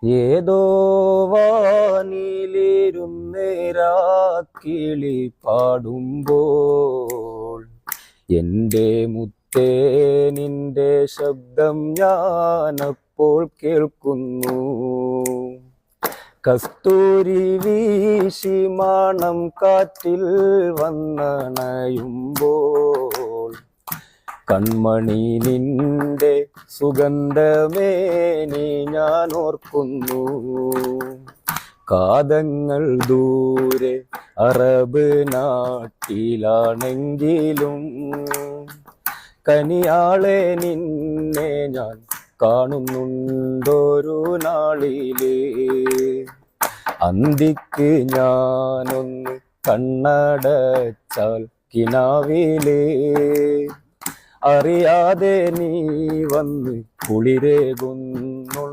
ഏതോ വാനിലിരുന്നേരാക്കിളി പാടുമ്പോൾ എൻ്റെ മുത്തേ നിന്റെ ശബ്ദം ഞാനപ്പോൾ കേൾക്കുന്നു. കസ്തൂരി വീശി മാണം കാറ്റിൽ വന്നണയുമ്പോൾ കൺമണി നിന്റെ സുഗന്ധമേനി ഞാൻ ഓർക്കുന്നു. കാതങ്ങൾ ദൂരെ അറബ് നാട്ടിലാണെങ്കിലും കനിയാളെ നിന്നെ ഞാൻ കാണുന്നുണ്ടൊരു നാളില്. അന്തിക്ക് ഞാനൊന്ന് കണ്ണടച്ചാൽ കിനാവില് അറിയാതെ നീ വന്ന് കുളിരേകുന്നു.